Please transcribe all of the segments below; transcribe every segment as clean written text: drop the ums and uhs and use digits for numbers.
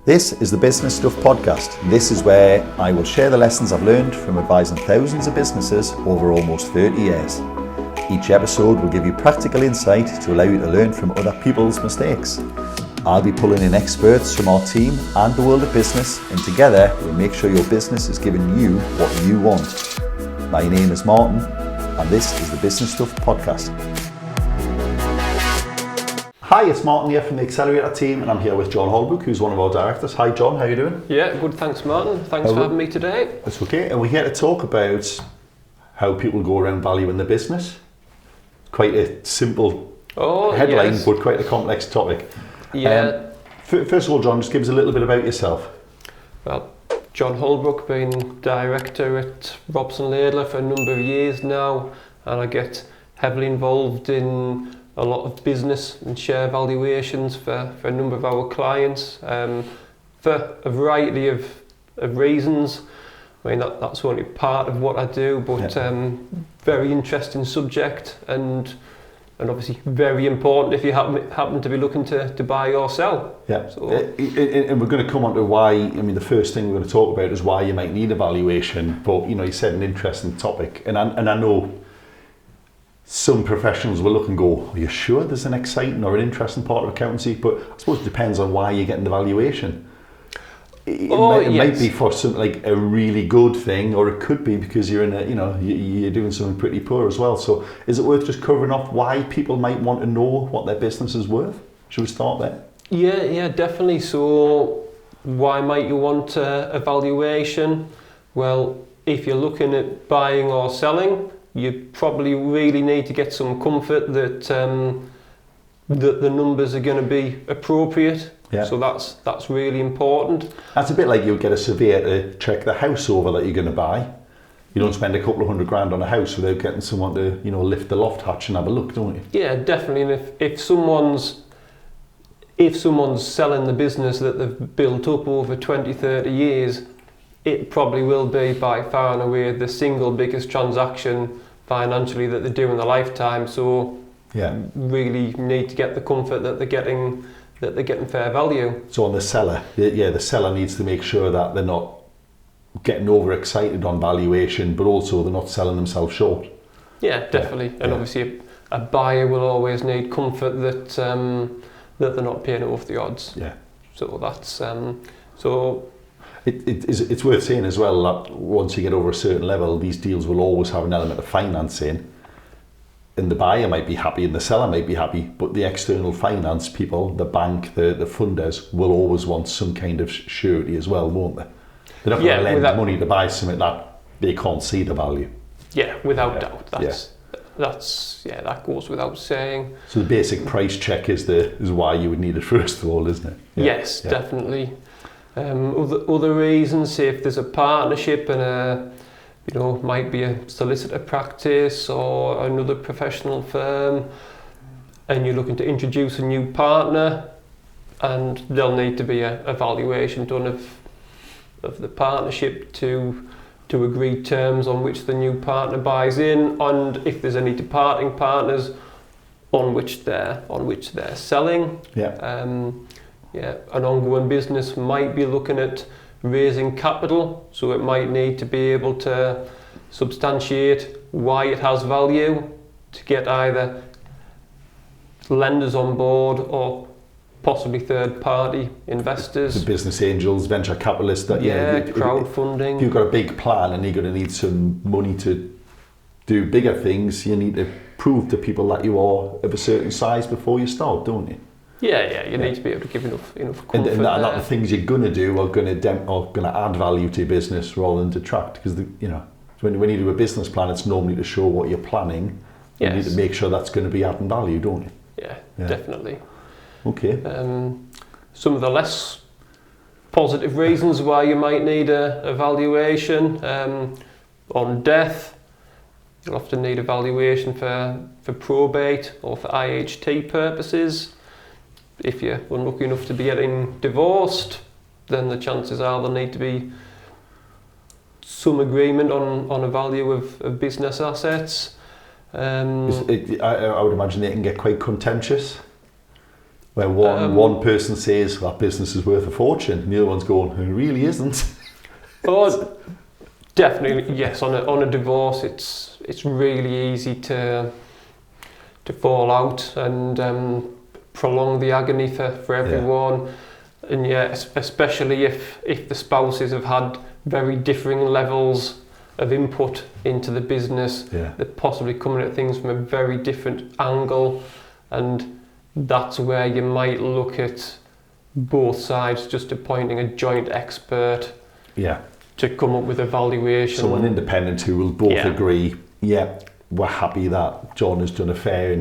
This is the Business Stuff Podcast. This is where I will share the lessons I've learned from advising thousands of businesses over almost 30 years. Each episode will give you practical insight to allow you to learn from other people's mistakes. I'll be pulling in experts from our team and the world of business, and together we'll make sure your business is giving you what you want. My name is Martin, and this is the Business Stuff Podcast. Hi, it's Martin here from the Accelerator team, and I'm here with John Holbrook, who's one of our directors. Hi John, how are you doing? Yeah, good, thanks Martin. Thanks for having me today. That's okay, and we're here to talk about how people go around valuing the business. Quite a simple headline, yes, but quite a complex topic. Yeah. First of all, John, just give us a little bit about yourself. Well, John Holbrook, been director at Robson Laidler for a number of years now, and I get heavily involved in a lot of business and share valuations for a number of our clients for a variety of reasons. I mean, that's only part of what I do, but very interesting subject and obviously very important if you happen to be looking to buy or sell. Yeah, so, and we're going to come on to why. I mean, the first thing we're going to talk about is why you might need a valuation. But you said an interesting topic, and I know some professionals will look and go, "Are you sure there's an exciting or an interesting part of accountancy?" But I suppose it depends on why you're getting the valuation. It might be for something like a really good thing, or it could be because you're in you're doing something pretty poor as well. So is it worth just covering off why people might want to know what their business is worth? Should we start there? Yeah, definitely. So why might you want a valuation? Well, if you're looking at buying or selling, you probably really need to get some comfort that that the numbers are going to be appropriate. Yeah. So that's really important. That's a bit like you would get a surveyor to check the house over that you're going to buy. You don't spend a couple of $100,000 on a house without getting someone to lift the loft hatch and have a look, don't you? Yeah, definitely. And if someone's selling the business that they've built up over 20, 30 years, it probably will be by far and away the single biggest transaction financially that they do in their lifetime. So really need to get the comfort that they're getting fair value. So on the seller, the seller needs to make sure that they're not getting overexcited on valuation, but also they're not selling themselves short. Yeah, definitely. And obviously a buyer will always need comfort that that they're not paying off the odds. Yeah. So that's It's worth saying as well that once you get over a certain level, these deals will always have an element of financing, and the buyer might be happy and the seller might be happy, but the external finance people, the bank, the funders, will always want some kind of surety as well, won't they? They're not going to lend money to buy something that they can't see the value. Yeah, without doubt. That goes without saying. So the basic price check is why you would need it first of all, isn't it? Yeah. Yes, definitely. Other reasons, say if there's a partnership and might be a solicitor practice or another professional firm, and you're looking to introduce a new partner, and there'll need to be a valuation done of the partnership to agree terms on which the new partner buys in, and if there's any departing partners on which they're selling. An ongoing business might be looking at raising capital, so it might need to be able to substantiate why it has value to get either lenders on board or possibly third-party investors. The business angels, venture capitalists. Crowdfunding. If you've got a big plan and you're going to need some money to do bigger things, you need to prove to people that you are of a certain size before you start, don't you? You need to be able to give enough comfort. And that the things you're going to do are going to add value to your business rather than detract. Because when you do a business plan, it's normally to show what you're planning. You need to make sure that's going to be adding value, don't you? Yeah. Definitely. Okay. Some of the less positive reasons why you might need a valuation on death. You'll often need a valuation for probate or for IHT purposes. If you're unlucky enough to be getting divorced, then the chances are there'll need to be some agreement on a value of business assets. I would imagine they can get quite contentious. Where one person says that business is worth a fortune, and the other one's going, it really isn't. Oh, definitely, yes. On a divorce, it's really easy to fall out and prolong the agony for everyone. Yeah. And especially if the spouses have had very differing levels of input into the business, they're possibly coming at things from a very different angle, and that's where you might look at both sides just appointing a joint expert to come up with a valuation. So an independent who will both agree, we're happy that John has done a fair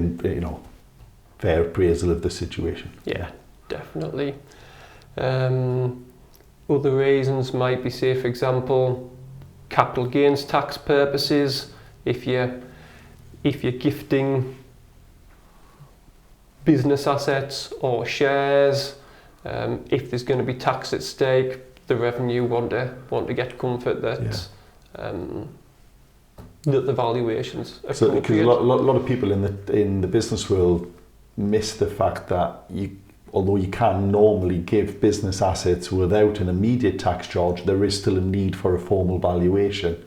appraisal of the situation. Yeah, definitely. Other reasons might be, say, for example, capital gains tax purposes. If you're gifting business assets or shares, if there's going to be tax at stake, the revenue want to get comfort that that the valuations are appropriate. Because a lot of people in the business world miss the fact that although you can normally give business assets without an immediate tax charge, there is still a need for a formal valuation,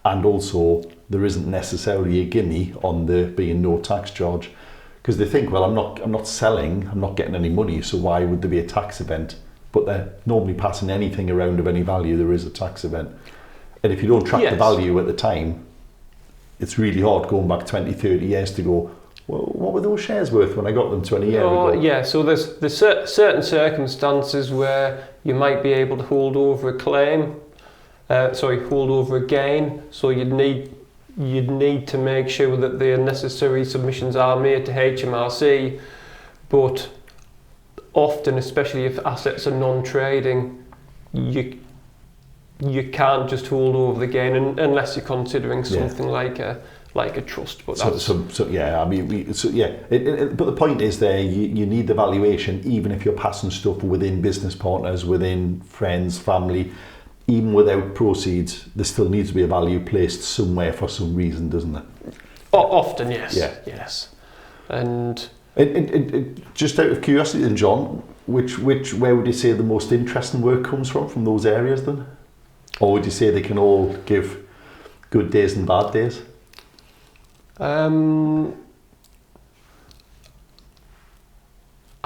and also there isn't necessarily a gimme on there being no tax charge, because they think, well, I'm not selling, I'm not getting any money, so why would there be a tax event? But they're normally passing anything around of any value, there is a tax event. And if you don't track the value at the time, it's really hard going back 20, 30 years to go, well, what were those shares worth when I got them 20 years ago? Yeah, so there's certain circumstances where you might be able to hold over a claim, hold over a gain, so you'd need to make sure that the necessary submissions are made to HMRC, but often, especially if assets are non-trading, you can't just hold over the gain unless you're considering something like a trust. But but the point is there, you need the valuation even if you're passing stuff within business partners, within friends, family. Even without proceeds, there still needs to be a value placed somewhere for some reason, doesn't there? Often, yes. Yes. And just out of curiosity then, John, where would you say the most interesting work comes from those areas then? Or would you say they can all give good days and bad days? I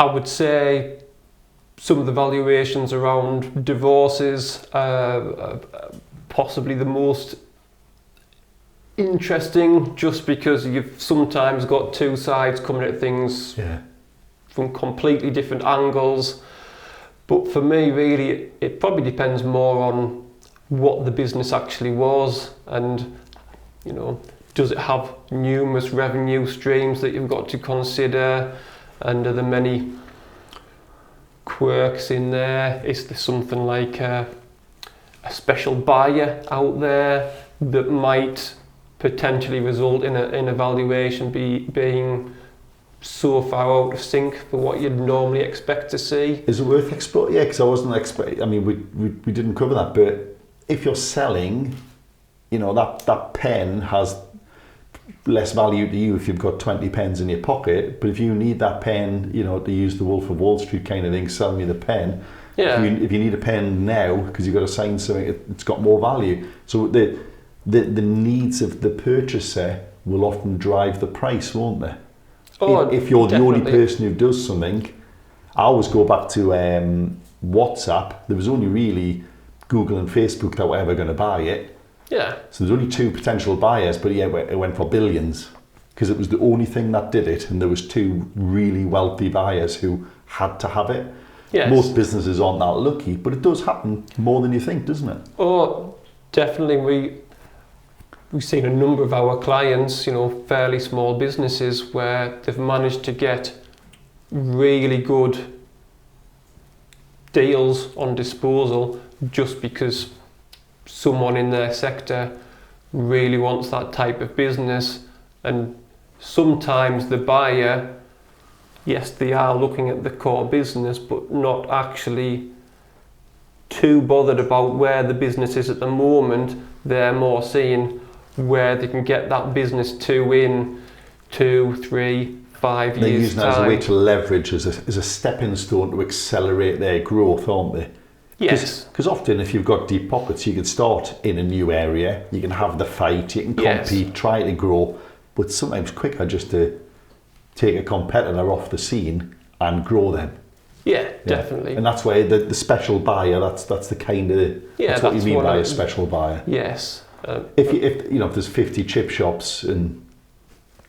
would say some of the valuations around divorces are possibly the most interesting, just because you've sometimes got two sides coming at things from completely different angles. But for me, really, it probably depends more on what the business actually was, and does it have numerous revenue streams that you've got to consider, and are there many quirks in there? Is there something like a special buyer out there that might potentially result in a valuation being so far out of sync for what you'd normally expect to see? Is it worth exploring? Yeah, because I wasn't expecting. I mean, we didn't cover that, but if you're selling, that pen has less value to you if you've got 20 pens in your pocket, but if you need that pen, to use the Wolf of Wall Street kind of thing, sell me the pen. Yeah. If you need a pen now because you've got to sign something, it's got more value. So the needs of the purchaser will often drive the price, won't they? If you're the only person who does something, I always go back to WhatsApp. There was only really Google and Facebook that were ever going to buy it. Yeah. So there's only two potential buyers, but it went for billions because it was the only thing that did it, and there was two really wealthy buyers who had to have it. Yes. Most businesses aren't that lucky, but it does happen more than you think, doesn't it? Oh, definitely. We've seen a number of our clients, fairly small businesses, where they've managed to get really good deals on disposal just because someone in their sector really wants that type of business. And sometimes the buyer, yes, they are looking at the core business, but not actually too bothered about where the business is at the moment. They're more seeing where they can get that business to in 2, 3, 5 They're years' using that as a way time. to leverage as a stepping stone to accelerate their growth, aren't they? Yes. Because often if you've got deep pockets, you can start in a new area, you can have the fight, you can compete, try to grow, but sometimes quicker just to take a competitor off the scene and grow them. Yeah, definitely. And that's where the special buyer, that's the kind of, that's what you mean by a special buyer. Yes. If there's 50 chip shops and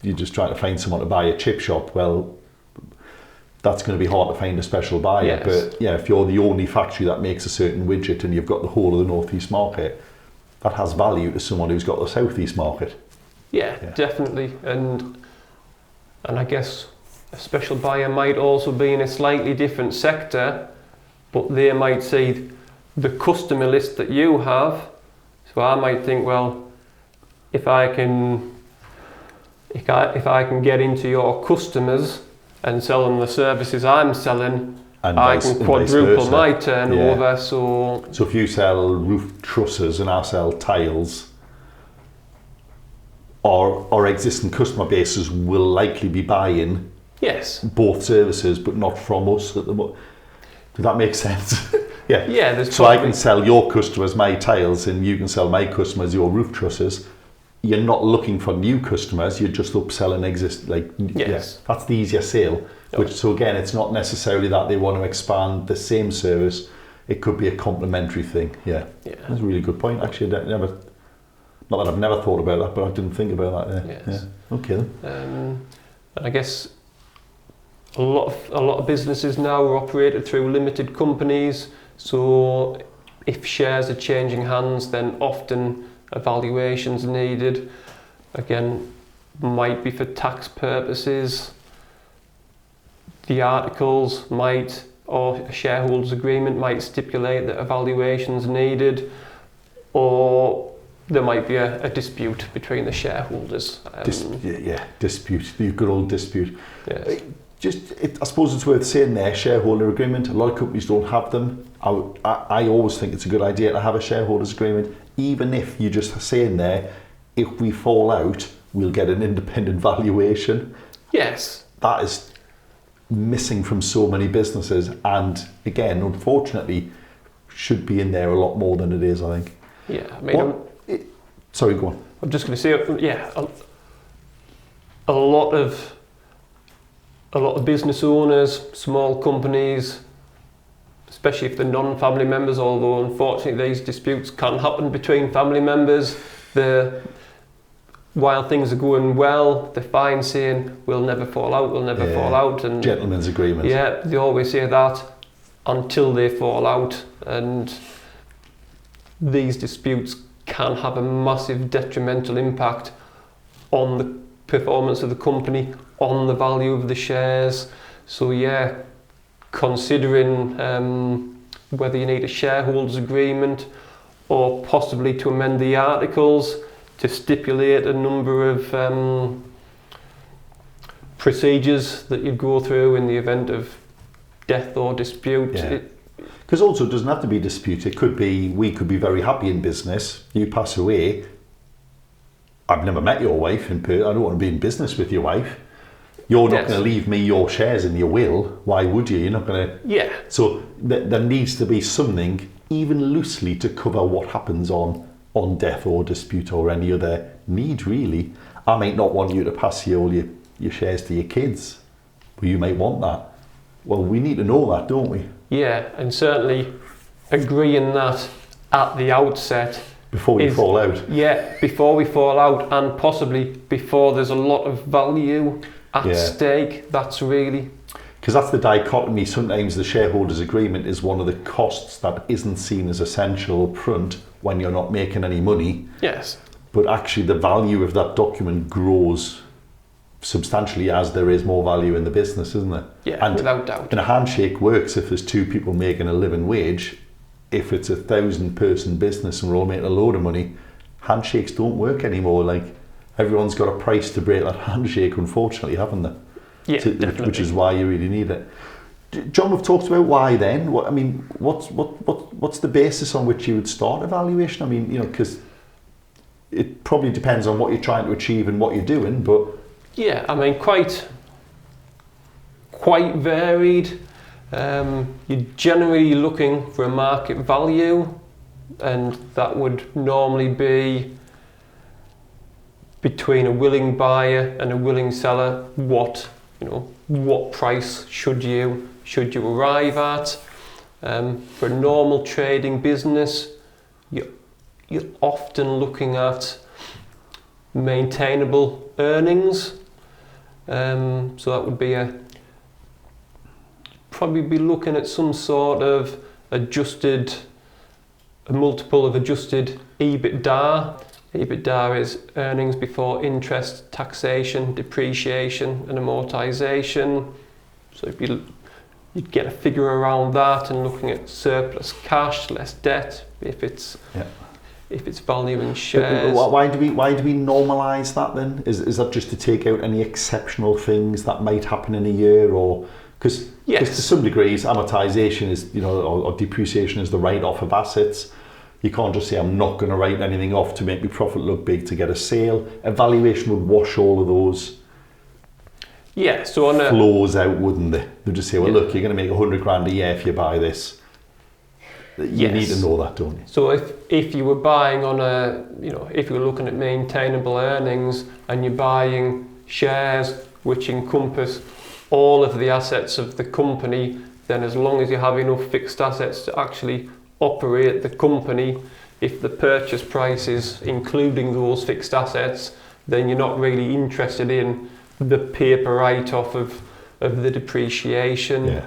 you're just trying to find someone to buy a chip shop, well, that's going to be hard to find a special buyer. Yes. But yeah, if you're the only factory that makes a certain widget and you've got the whole of the Northeast market, that has value to someone who's got the Southeast market. Yeah, definitely. And I guess a special buyer might also be in a slightly different sector, but they might see the customer list that you have. So I might think, well, if I can get into your customers and sell them the services I'm selling, And I can quadruple my turnover. Yeah. So if you sell roof trusses and I sell tiles, our existing customer bases will likely be buying both services, but not from us at the moment. Does that make sense? Yeah. Yeah. So I can sell your customers my tiles, and you can sell my customers your roof trusses. You're not looking for new customers. You're just upselling that's the easier sale. So again, it's not necessarily that they want to expand the same service. It could be a complementary thing. Yeah. That's a really good point. Actually, not that I've never thought about that, but I didn't think about that. Yes. Yeah. Okay. And I guess a lot of businesses now are operated through limited companies. So if shares are changing hands, then often evaluations needed. Again, might be for tax purposes. The articles or a shareholders agreement might stipulate that evaluations needed, or there might be a dispute between the shareholders. Dispute, the good old dispute. Yes. I suppose it's worth saying there, shareholder agreement. A lot of companies don't have them. I always think it's a good idea to have a shareholders agreement, even if you just say in there, if we fall out, we'll get an independent valuation. Yes. That is missing from so many businesses, and again, unfortunately, should be in there a lot more than it is, I think. Yeah, I mean, sorry, go on. I'm just going to say, a lot of business owners, small companies, especially if they're non-family members, although unfortunately these disputes can happen between family members. While things are going well, they're fine saying, we'll never fall out. And gentleman's agreement. Yeah, they always say that until they fall out. And these disputes can have a massive detrimental impact on the performance of the company, on the value of the shares. So yeah, considering whether you need a shareholders agreement or possibly to amend the articles to stipulate a number of procedures that you'd go through in the event of death or dispute. Because also it doesn't have to be dispute. It could be, we could be very happy in business, you pass away, I've never met your wife in person, I don't want to be in business with your wife. You're not going to leave me your shares in your will. Why would you? You're not going to... Yeah. So there needs to be something, even loosely, to cover what happens on death or dispute or any other need, really. I might not want you to pass all your shares to your kids, but you might want that. Well, we need to know that, don't we? Yeah, and certainly agreeing that at the outset. Before we fall out. Yeah, before we fall out, and possibly before there's a lot of value at stake. That's really... Because that's the dichotomy. Sometimes the shareholders agreement is one of the costs that isn't seen as essential up front when you're not making any money. Yes. But actually the value of that document grows substantially as there is more value in the business, isn't there? Yeah, and without doubt. And a handshake works if there's two people making a living wage. If it's 1,000-person business and we're all making a load of money, handshakes don't work anymore. Like, everyone's got a price to break that handshake, unfortunately, haven't they? Yeah, definitely. Which is why you really need it. John, we've talked about why then. What's the basis on which you would start a valuation? I mean, because it probably depends on what you're trying to achieve and what you're doing, but... Yeah, I mean, quite quite varied. You're generally looking for a market value, and that would normally be between a willing buyer and a willing seller. What price should you arrive at? For a normal trading business, you're often looking at maintainable earnings. So that would be probably be looking at some sort of a multiple of adjusted EBITDA. EBITDA is earnings before interest, taxation, depreciation and amortization. So if you'd get a figure around that, and looking at surplus cash, less debt, if it's valuing shares. Why do we normalise that then? Is that just to take out any exceptional things that might happen in a year, or because to some degrees amortization is or depreciation is the write-off of assets. You can't just say I'm not going to write anything off to make my profit look big to get a sale. A valuation would wash all of those so on flaws out, wouldn't they? They'd just say, well, look, you're going to make 100 grand a year if you buy this. You need to know that, don't you? So if you were buying on if you were looking at maintainable earnings and you're buying shares which encompass all of the assets of the company, then as long as you have enough fixed assets to actually operate the company, if the purchase price is including those fixed assets, then you're not really interested in the paper write-off of the depreciation.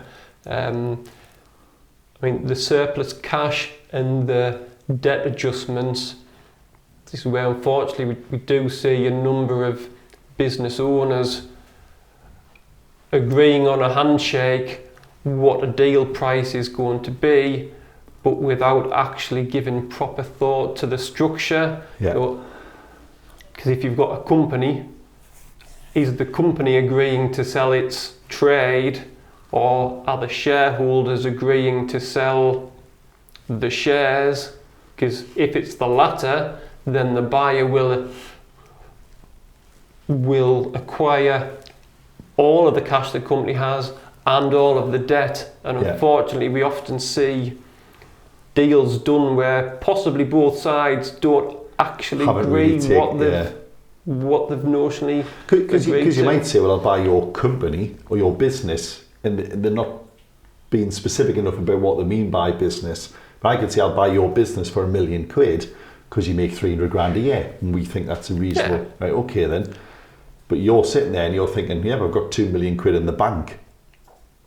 The surplus cash and the debt adjustments, this is where unfortunately we do see a number of business owners agreeing on a handshake what a deal price is going to be, but without actually giving proper thought to the structure. Because if you've got a company, is the company agreeing to sell its trade, or are the shareholders agreeing to sell the shares? Because if it's the latter, then the buyer will acquire all of the cash the company has and all of the debt. And unfortunately, we often see deals done where possibly both sides don't actually agree what they've notionally agreed to. Because you might say, well, I'll buy your company or your business, and they're not being specific enough about what they mean by business. But I could say, I'll buy your business for £1 million because you make 300 grand a year, and we think that's a reasonable. Right, okay then. But you're sitting there and you're thinking, but I've got £2 million in the bank.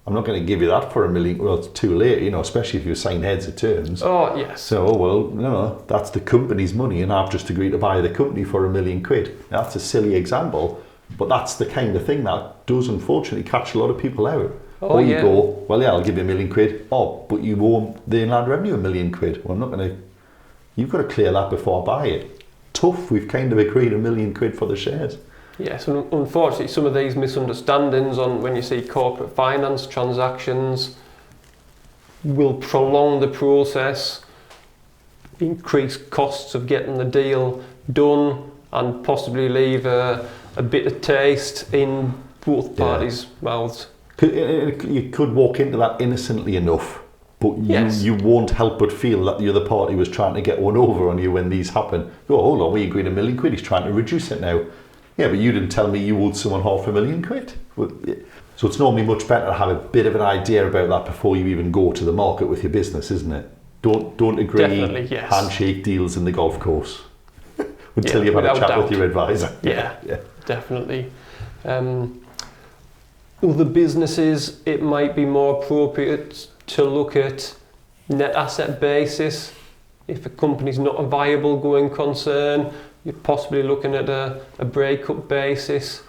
I'm not going to give you that for £1 million. Well, it's too late, especially if you sign heads of terms. Oh, yes. So, well, no, that's the company's money, and I've just agreed to buy the company for £1 million. Now, that's a silly example, but that's the kind of thing that does unfortunately catch a lot of people out. Or you go, well, I'll give you £1 million. Oh, but you owe the inland revenue £1 million. Well, I'm not going to. You've got to clear that before I buy it. Tough. We've kind of agreed £1 million for the shares. Yes, and unfortunately, some of these misunderstandings on when you see corporate finance transactions will prolong the process, increase costs of getting the deal done, and possibly leave a bitter taste in both parties' mouths. You could walk into that innocently enough, but you won't help but feel that the other party was trying to get one over on you when these happen. Oh, hold on, we agreed £1 million. He's trying to reduce it now. Yeah, but you didn't tell me you owed someone £500,000. Well, so it's normally much better to have a bit of an idea about that before you even go to the market with your business, isn't it? Don't agree handshake deals in the golf course until you've had a chat with your advisor. Yeah, definitely. Other businesses, it might be more appropriate to look at net asset basis. If a company's not a viable going concern, you're possibly looking at a breakup basis.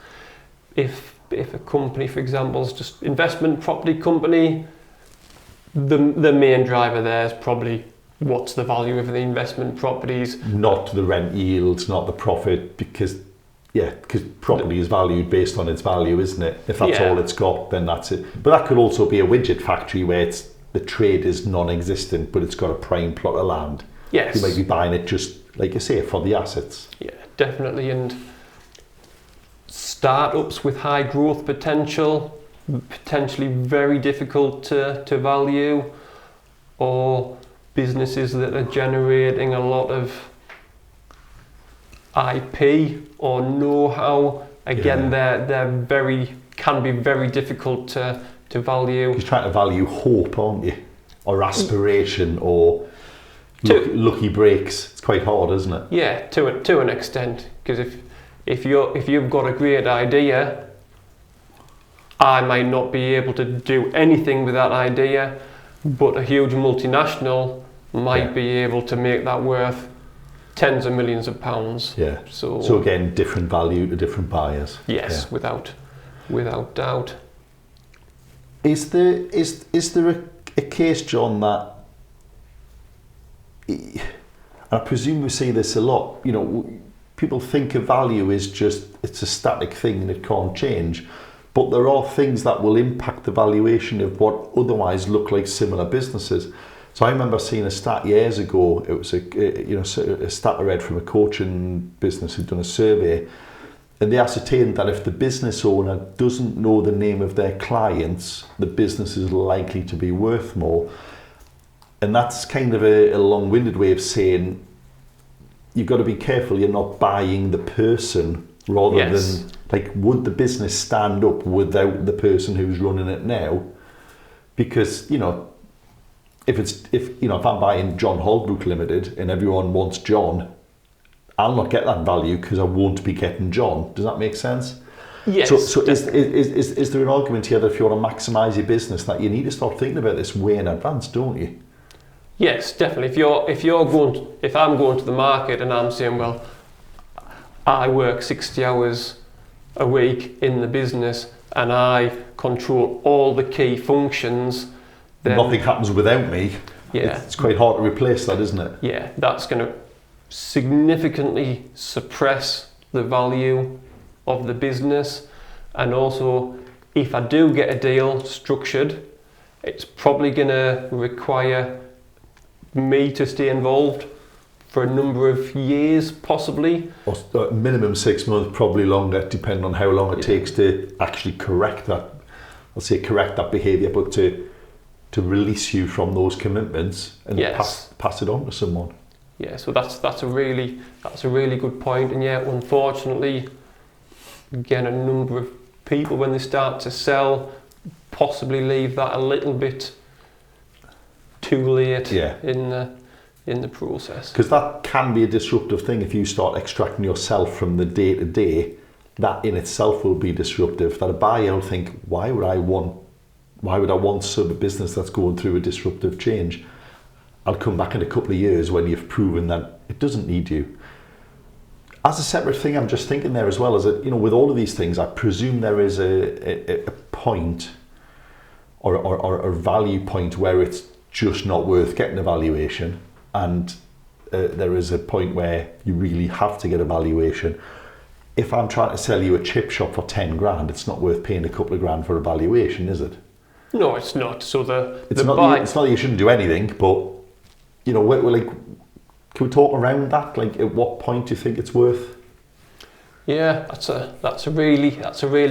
If a company, for example, is just investment property company, the main driver there is probably what's the value of the investment properties. Not the rent yields, not the profit, because property is valued based on its value, isn't it? If that's all it's got, then that's it. But that could also be a widget factory where the trade is non-existent, but it's got a prime plot of land. Yes. You might be buying it just, like you say, for the assets. Yeah, definitely. And startups with high growth potential, potentially very difficult to value, or businesses that are generating a lot of IP or know-how. Again, they're can be very difficult to value. You're trying to value hope, aren't you? Or aspiration, or lucky breaks. It's quite hard, isn't it? Yeah, to an extent. Because if you've got a great idea, I might not be able to do anything with that idea, but a huge multinational might be able to make that worth tens of millions of pounds. Yeah. So again, different value to different buyers. Yes, without doubt. Is there a case, John, that, and I presume we see this a lot, you know, people think of value as just, it's a static thing and it can't change, but there are things that will impact the valuation of what otherwise look like similar businesses. So I remember seeing a stat years ago. It was a stat I read from a coaching business who'd done a survey, and they ascertained that if the business owner doesn't know the name of their clients, the business is likely to be worth more. And that's kind of a long-winded way of saying you've got to be careful you're not buying the person, rather than, like, would the business stand up without the person who's running it now? Because, you know, if I'm buying John Holbrook Limited and everyone wants John, I'll not get that value because I won't be getting John. Does that make sense? Yes. So is there an argument here that if you want to maximise your business, that you need to start thinking about this way in advance, don't you? Yes, definitely. If I'm going to the market and I'm saying, well, I work 60 hours a week in the business and I control all the key functions, then nothing happens without me. Yeah. It's quite hard to replace that, isn't it? Yeah, that's going to significantly suppress the value of the business. And also, if I do get a deal structured, it's probably going to require me to stay involved for a number of years, possibly. Or minimum 6 months, probably longer, depending on how long it takes to actually correct that. I'll say correct that behaviour, but to release you from those commitments and pass it on to someone. Yeah, so that's a really good point. And yeah, unfortunately, again, a number of people, when they start to sell, possibly leave that a little bit too late in the process. Because that can be a disruptive thing. If you start extracting yourself from the day to day, that in itself will be disruptive. That a buyer will think, why would I want sort of a business that's going through a disruptive change? I'll come back in a couple of years when you've proven that it doesn't need you. As a separate thing, I'm just thinking there as well, is that, you know, with all of these things, I presume there is a point or a value point where it's just not worth getting a valuation, and there is a point where you really have to get a valuation. If I'm trying to sell you a chip shop for 10 grand, it's not worth paying a couple of grand for a valuation, is it? No, it's not. So it's not that you shouldn't do anything, but, you know, we're like, can we talk around that? Like, at what point do you think it's worth? Yeah, that's a really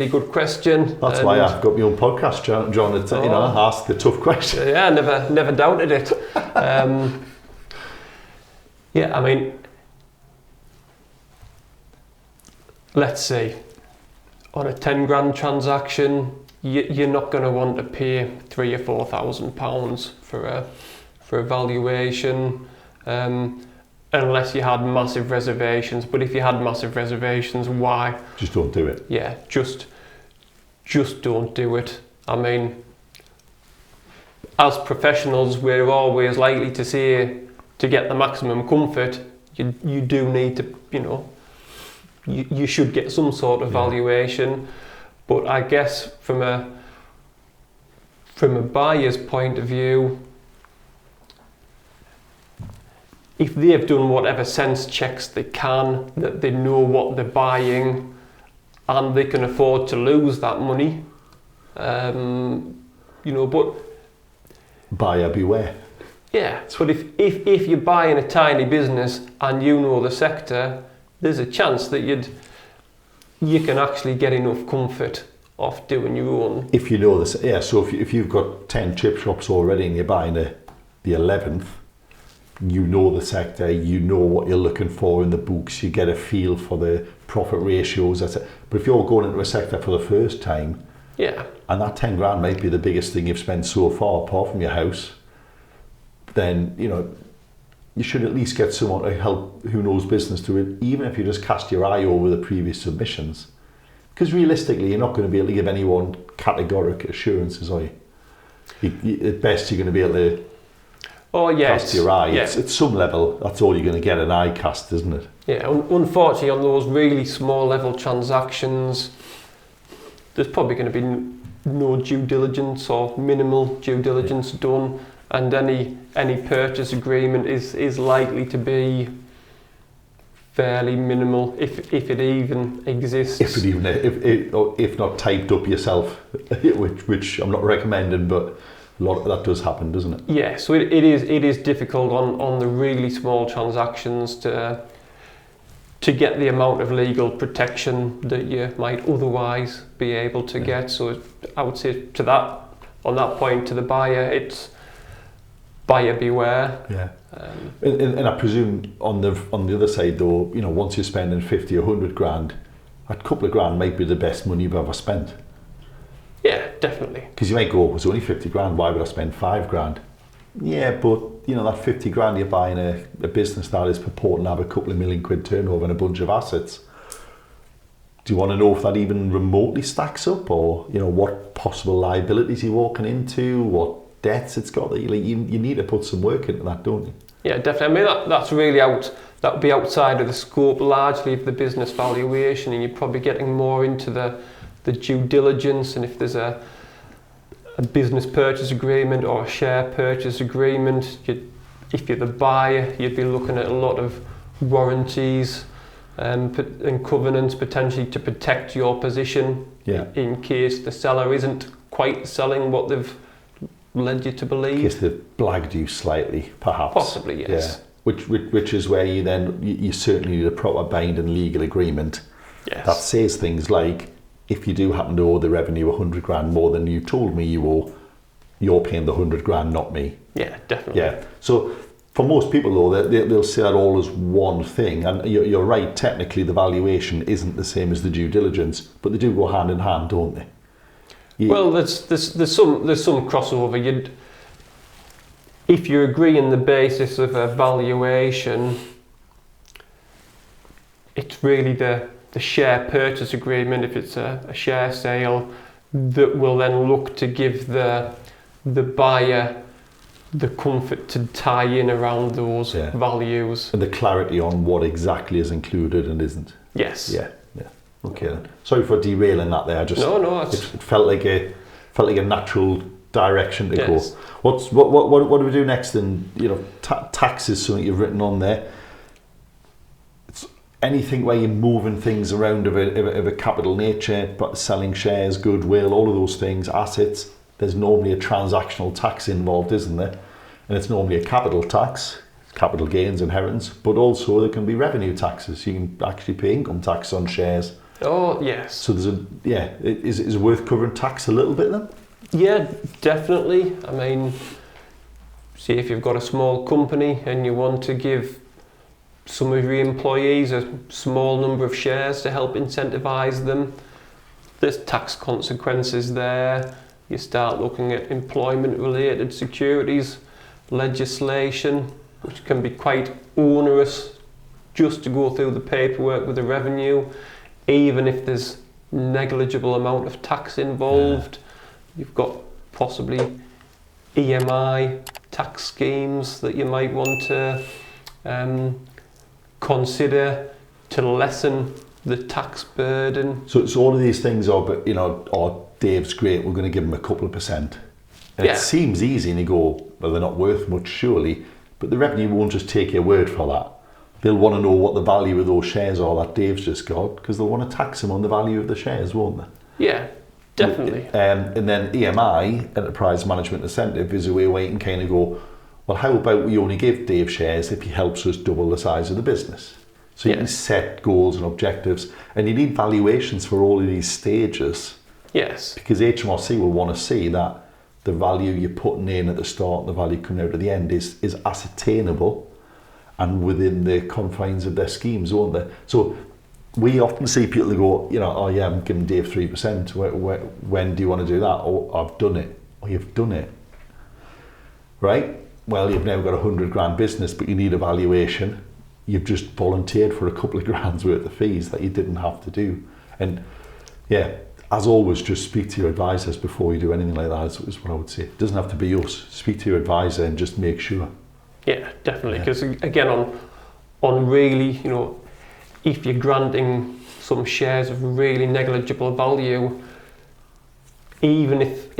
good question. That's why I've got my own podcast, John. It's, you know, ask the tough question. Yeah, never doubted it. Yeah, I mean, let's say on a 10 grand transaction, you're not going to want to pay £3,000 or £4,000 for a valuation, unless you had massive reservations. But if you had massive reservations, why? Just don't do it. Yeah, just don't do it. I mean, as professionals, we're always likely to say, to get the maximum comfort, you do need to, you know, you should get some sort of valuation. But I guess from a buyer's point of view, if they've done whatever sense checks they can, that they know what they're buying and they can afford to lose that money, you know, but buyer beware. Yeah, but if you're buying a tiny business and you know the sector, there's a chance that you can actually get enough comfort off doing your own. If you know this, yeah. So if you've got 10 chip shops already and you're buying the 11th, you know the sector, you know what you're looking for in the books, you get a feel for the profit ratios. That's it. But if you're going into a sector for the first time, yeah, and that 10 grand might be the biggest thing you've spent so far, apart from your house, then you should at least get someone to help who knows business to it, even if you just cast your eye over the previous submissions. Because realistically, you're not going to be able to give anyone categorical assurances, are you? At best, you're going to be able to cast your eye. Yeah. At some level, that's all you're going to get, an eye cast, isn't it? Yeah, unfortunately, on those really small level transactions, there's probably going to be no due diligence or minimal due diligence done, and any purchase agreement is likely to be fairly minimal, if it even exists. If not typed up yourself, which I'm not recommending, but a lot of that does happen, doesn't it? Yeah, so it is difficult on the really small transactions to get the amount of legal protection that you might otherwise be able to get. So I would say on that point to the buyer, it's buyer beware. Yeah. And I presume on the other side though, once you're spending 50 or 100 grand, a couple of grand might be the best money you've ever spent. Yeah, definitely. Because you might go, it's only 50 grand, why would I spend 5 grand? Yeah, but that 50 grand you're buying a business that is purporting to have a couple of million quid turnover and a bunch of assets. Do you want to know if that even remotely stacks up, or what possible liabilities you're walking into, what debts it's got? You need to put some work into that, don't you? Yeah, definitely. I mean, that's really that would be outside of the scope largely of the business valuation, and you're probably getting more into the due diligence, and if there's a business purchase agreement or a share purchase agreement, if you're the buyer, you'd be looking at a lot of warranties and covenants potentially to protect your position in case the seller isn't quite selling what they've led you to believe. In case they've blagged you slightly, perhaps. Possibly, yes. Yeah. Which is where you certainly need a proper binding legal agreement that says things like, if you do happen to owe the revenue 100 grand more than you told me you owe, you're paying the 100 grand, not me. Yeah, definitely. Yeah. So for most people though, they'll see that all as one thing, and you're right, technically the valuation isn't the same as the due diligence, but they do go hand in hand, don't they? Well, there's some crossover. If you agree on the basis of a valuation, it's really the share purchase agreement, if it's a share sale, that will then look to give the buyer the comfort to tie in around those values. And the clarity on what exactly is included and isn't. Yes. Yeah. Okay then. Sorry for derailing that there. No. It felt like a natural direction to go. What do we do next? And tax is something you've written on there. It's anything where you're moving things around of a capital nature, but selling shares, goodwill, all of those things, assets. There's normally a transactional tax involved, isn't there? And it's normally a capital tax, capital gains, inheritance, but also there can be revenue taxes. You can actually pay income tax on shares. Oh, yes. So is it worth covering tax a little bit then? Yeah, definitely. I mean, see, if you've got a small company and you want to give some of your employees a small number of shares to help incentivise them, there's tax consequences there. You start looking at employment-related securities legislation, which can be quite onerous just to go through the paperwork with the revenue. Even if there's negligible amount of tax involved, you've got possibly EMI tax schemes that you might want to consider to lessen the tax burden. So all of these things are, but Dave's great, we're going to give him a couple of percent. And it seems easy, and you go, well, they're not worth much surely, but the revenue won't just take your word for that. They'll want to know what the value of those shares are that Dave's just got, because they'll want to tax him on the value of the shares, won't they? Yeah, definitely. And then EMI, Enterprise Management Incentive, is a way where you can kind of go, well, how about we only give Dave shares if he helps us double the size of the business? So you can set goals and objectives, and you need valuations for all of these stages Yes. Because HMRC will want to see that the value you're putting in at the start and the value coming out at the end is ascertainable and within the confines of their schemes, won't they? So we often see people that go, oh yeah, I'm giving Dave 3%. When do you want to do that? Oh, I've done it. Oh, you've done it. Right? Well, you've now got a 100 grand business, but you need a valuation. You've just volunteered for a couple of grand's worth of fees that you didn't have to do. And yeah, as always, just speak to your advisors before you do anything like that, is what I would say. It doesn't have to be us. Speak to your advisor and just make sure. Yeah, definitely. Because again, on really, if you're granting some shares of really negligible value, even if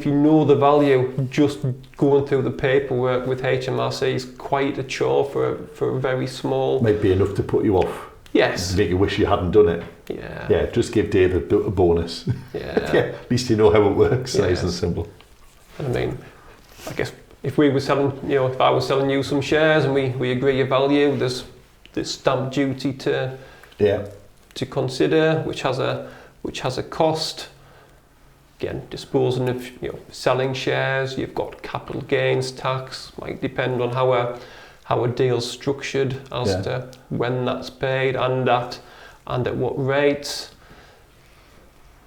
you know the value, just going through the paperwork with HMRC is quite a chore for a very small. Might be enough to put you off. Yes. Make you wish you hadn't done it. Yeah. Yeah, just give Dave a bonus. Yeah. Yeah, at least you know how it works. Yes. Nice and simple. I mean, I guess if we were selling, if I was selling you some shares and we agree a value, there's stamp duty to consider, which has a cost. Again, disposing of selling shares, you've got capital gains tax. Might depend on how a deal's structured as to when that's paid and at what rates.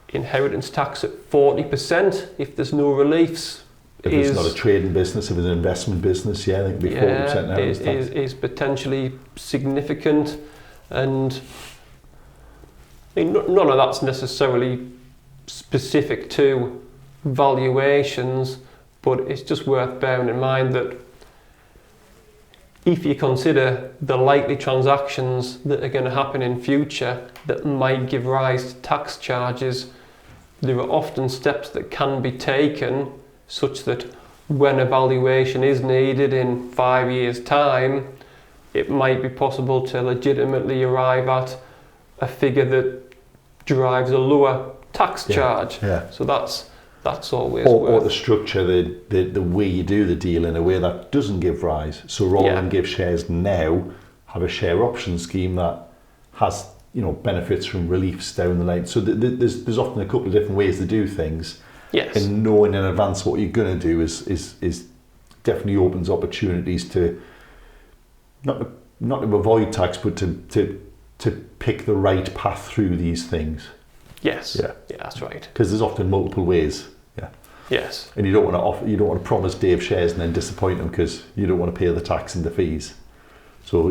Inheritance tax at 40% if there's no reliefs. If it's not a trading business, if it's an investment business, I think it'd be 40% inheritance tax. Is potentially significant, and none of that's necessarily specific to valuations, but it's just worth bearing in mind that if you consider the likely transactions that are going to happen in future that might give rise to tax charges, there are often steps that can be taken such that when a valuation is needed in 5 years' time, it might be possible to legitimately arrive at a figure that drives a lower tax charge. Yeah. So that's always or the structure, the way you do the deal in a way that doesn't give rise. So rather than give shares now, have a share option scheme that has benefits from reliefs down the line. So there's often a couple of different ways to do things. Yes. And knowing in advance what you're going to do is definitely opens opportunities to not to avoid tax, but to pick the right path through these things. Yes. Yeah, that's right. Because there's often multiple ways. Yeah. Yes. And you don't want to promise Dave shares and then disappoint him because you don't want to pay the tax and the fees. So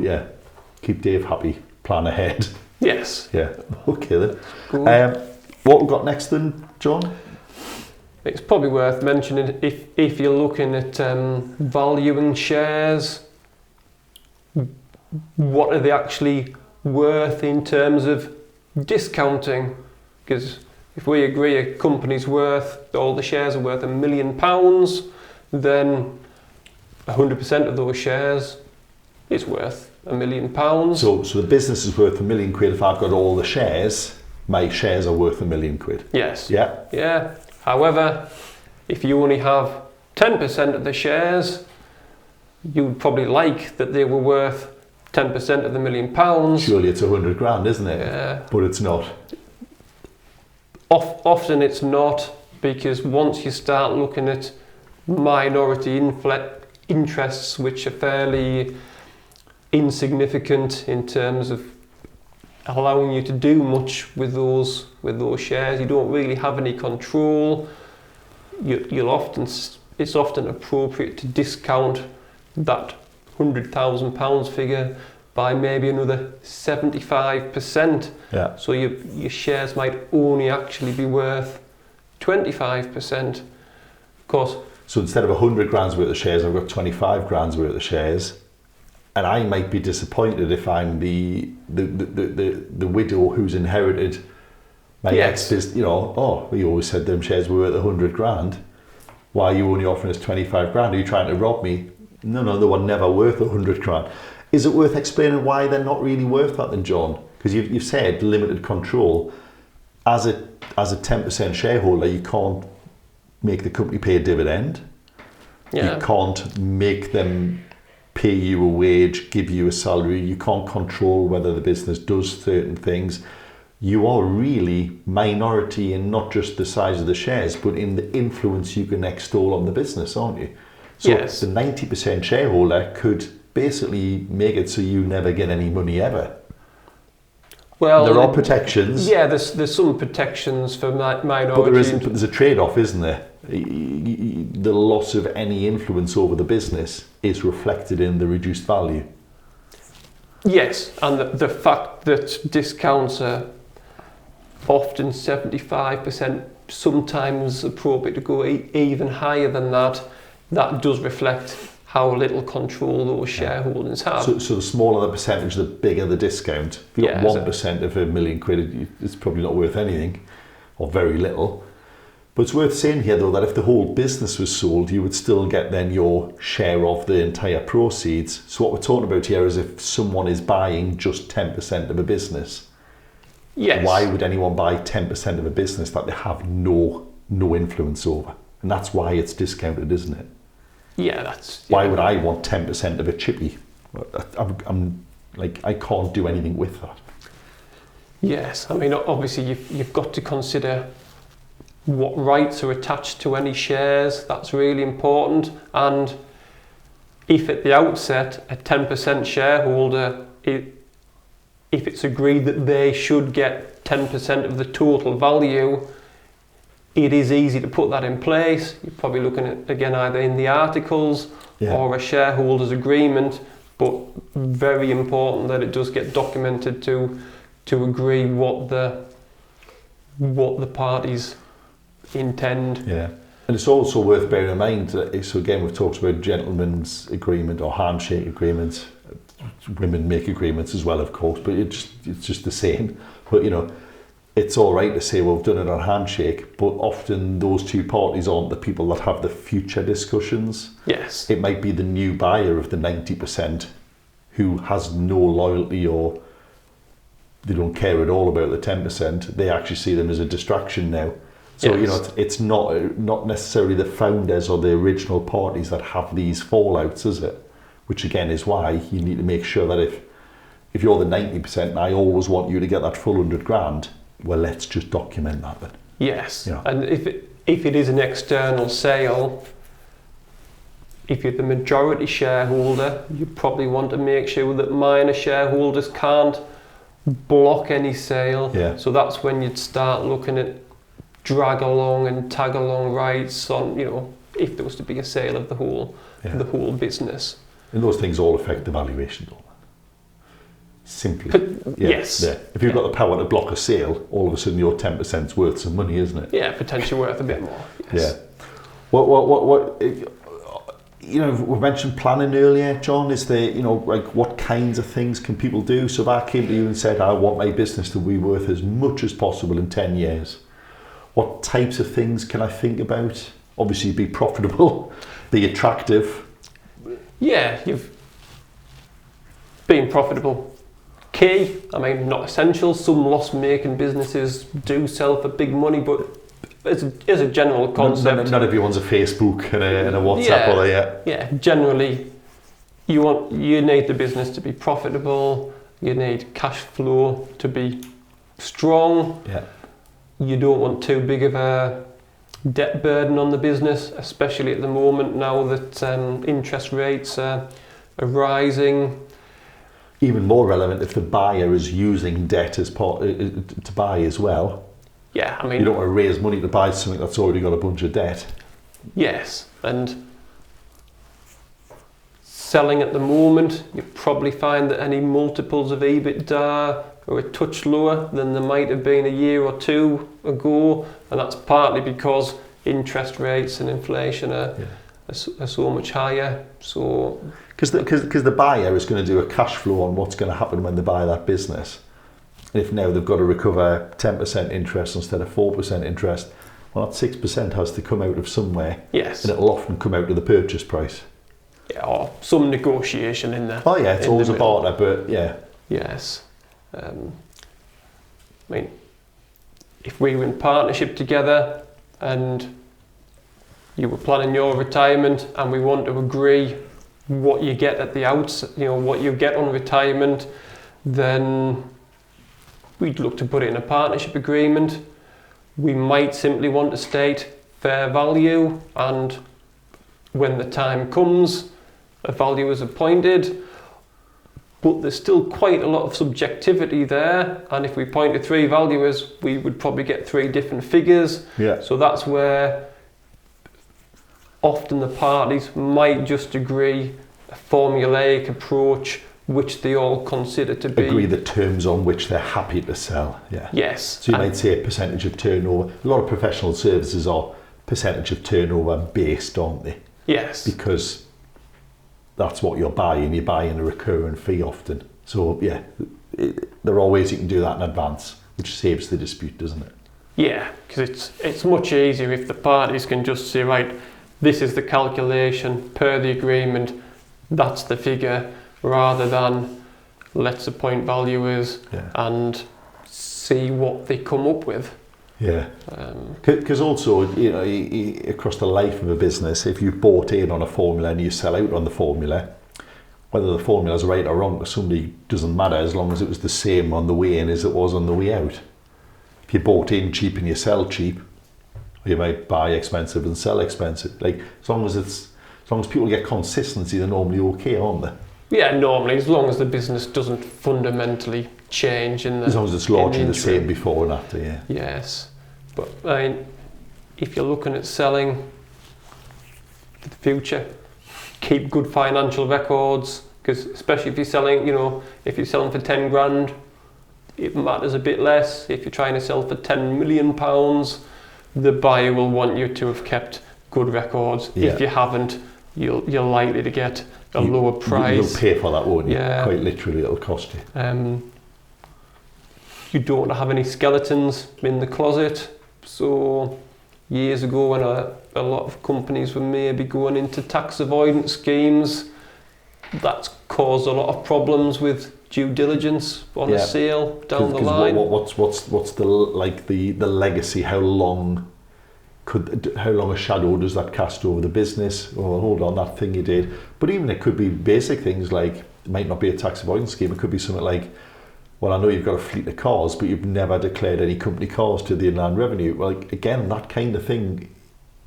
keep Dave happy. Plan ahead. Yes. Yeah. Okay then. Cool. What we've got next then, John? It's probably worth mentioning if you're looking at valuing shares, what are they actually worth in terms of discounting? Because if we agree a company's all the shares are worth £1 million, then 100% of those shares is worth £1 million. So the business is worth £1 million if I've got all the shares. My shares are worth £1 million. Yes. Yeah. Yeah. However, if you only have 10% of the shares, you'd probably like that they were worth 10% of the £1 million. Surely it's 100 grand, isn't it? Yeah. But it's not. Often it's not, because once you start looking at minority interests, which are fairly insignificant in terms of allowing you to do much with those shares, you don't really have any control. It's often appropriate to discount that £100,000 figure by maybe another 75%. Yeah. So your shares might only actually be worth 25%. Of course. So instead of 100 grand's worth of shares, I've got 25 grand's worth of shares, and I might be disappointed if I'm the widow who's inherited my ex-business. We always said them shares were worth 100 grand. Why are you only offering us 25 grand? Are you trying to rob me? No, they were never worth 100 grand. Is it worth explaining why they're not really worth that then, John? Because you've said limited control. As a 10% shareholder, you can't make the company pay a dividend. Yeah. You can't make them pay you a wage, give you a salary. You can't control whether the business does certain things. you are really minority in not just the size of the shares, but in the influence you can extol on the business, aren't you? So Yes. the 90% shareholder could basically make it so you never get any money ever. Well, There are protections. Yeah, there's some protections for minorities. But there's a trade-off, isn't there? The loss of any influence over the business is reflected in the reduced value. Yes, and the fact that discounts are often 75%, sometimes appropriate to go even higher than that, that does reflect how little control those shareholders have. So the smaller the percentage, the bigger the discount. If you've got 1% of £1 million, it's probably not worth anything, or very little. But it's worth saying here, though, that if the whole business was sold, you would still get then your share of the entire proceeds. So what we're talking about here is if someone is buying just 10% of a business, yes. Why would anyone buy 10% of a business that they have no influence over? And that's why it's discounted, isn't it? Yeah, that's... Why would I want 10% of a chippy? I'm like, I can't do anything with that. Yes, I mean, obviously you've got to consider what rights are attached to any shares. That's really important. And if at the outset a 10% shareholder, if it's agreed that they should get 10% of the total value, it is easy to put that in place. You're probably looking at, again, either in the articles or a shareholders agreement, but very important that it does get documented to agree what the parties intend. Yeah, and it's also worth bearing in mind that, so again, we've talked about gentleman's agreement or handshake agreements. Women make agreements as well, of course, but it's just the same. But you know, it's all right to say, well, we've done it on handshake, but often those two parties aren't the people that have the future discussions. Yes. It might be the new buyer of the 90% who has no loyalty, or they don't care at all about the 10%. They actually see them as a distraction now. So, you know, it's not necessarily the founders or the original parties that have these fallouts, is it? Which again is why you need to make sure that if you're the 90% and I always want you to get that full 100 grand, well, let's just document that then. Yes, you know. And if it is an external sale, if you're the majority shareholder, you probably want to make sure that minor shareholders can't block any sale. Yeah. So that's when you'd start looking at drag along and tag along rights on, you know, if there was to be a sale of the whole business. And those things all affect the valuation, don't they? Simply. Yes. Yeah. If you've got the power to block a sale, all of a sudden your 10% is worth some money, isn't it? Yeah, potentially worth a bit more. Yes. Yeah. What? You know, we mentioned planning earlier, John. Is there, you know, like what kinds of things can people do? So if I came to you and said, I want my business to be worth as much as possible in 10 years, what types of things can I think about? Obviously, be profitable, be attractive. Yeah, you've been profitable. Key, I mean, not essential. Some loss-making businesses do sell for big money, but as a general concept, not everyone's a Facebook and a WhatsApp, are they? Yeah, generally, you need the business to be profitable. You need cash flow to be strong. Yeah. You don't want too big of a debt burden on the business, especially at the moment now that interest rates are rising. Even more relevant if the buyer is using debt as part to buy as well. Yeah, I mean, you don't want to raise money to buy something that's already got a bunch of debt. Yes, and selling at the moment, you probably find that any multiples of EBITDA are a touch lower than they might have been a year or two ago, and that's partly because interest rates and inflation are so much higher. So because the buyer is going to do a cash flow on what's going to happen when they buy that business. If now they've got to recover 10% interest instead of 4% interest, well, that 6% has to come out of somewhere. Yes. And it'll often come out of the purchase price. Yeah, or some negotiation in there. Oh yeah, it's always a barter, but yeah. Yes. I mean, if we were in partnership together and you were planning your retirement and we want to agree what you get at the outset, you know, what you get on retirement, then we'd look to put it in a partnership agreement. We might simply want to state fair value, and when the time comes, a value is appointed. But there's still quite a lot of subjectivity there, and if we point to 3 valuers, we would probably get 3 different figures. Yeah. So that's where often the parties might just agree a formulaic approach, which they all consider to be... Agree the terms on which they're happy to sell, yeah. Yes. So you might say a percentage of turnover. A lot of professional services are percentage of turnover based, aren't they? Yes. Because that's what you're buying a recurring fee often. So yeah, there are ways you can do that in advance, which saves the dispute, doesn't it? Yeah, because it's much easier if the parties can just say, right, this is the calculation per the agreement, that's the figure, rather than let's appoint valuers and see what they come up with. Yeah, because also, you know, across the life of a business, if you bought in on a formula and you sell out on the formula, whether the formula is right or wrong to somebody doesn't matter, as long as it was the same on the way in as it was on the way out. If you bought in cheap and you sell cheap, you might buy expensive and sell expensive. Like as long as people get consistency, they're normally okay, aren't they? Yeah, normally, as long as the business doesn't fundamentally change in the... As long as it's largely the same before and after, yeah. Yes. But I mean, if you're looking at selling for the future, keep good financial records, because especially if you're selling, you know, if you're selling for 10 grand, it matters a bit less. If you're trying to sell for 10 million pounds, the buyer will want you to have kept good records. Yeah. If you haven't, you're likely to get a lower price. You'll pay for that, won't you? Yeah. Quite literally, it'll cost you. You don't want to have any skeletons in the closet. So years ago, when a lot of companies were maybe going into tax avoidance schemes, that's caused a lot of problems with due diligence on a sale down the line. What's the legacy? How long a shadow does that cast over the business? Oh, hold on, that thing you did. But even it could be basic things like, it might not be a tax avoidance scheme. It could be something like, well, I know you've got a fleet of cars, but you've never declared any company cars to the Inland Revenue. Well, again, that kind of thing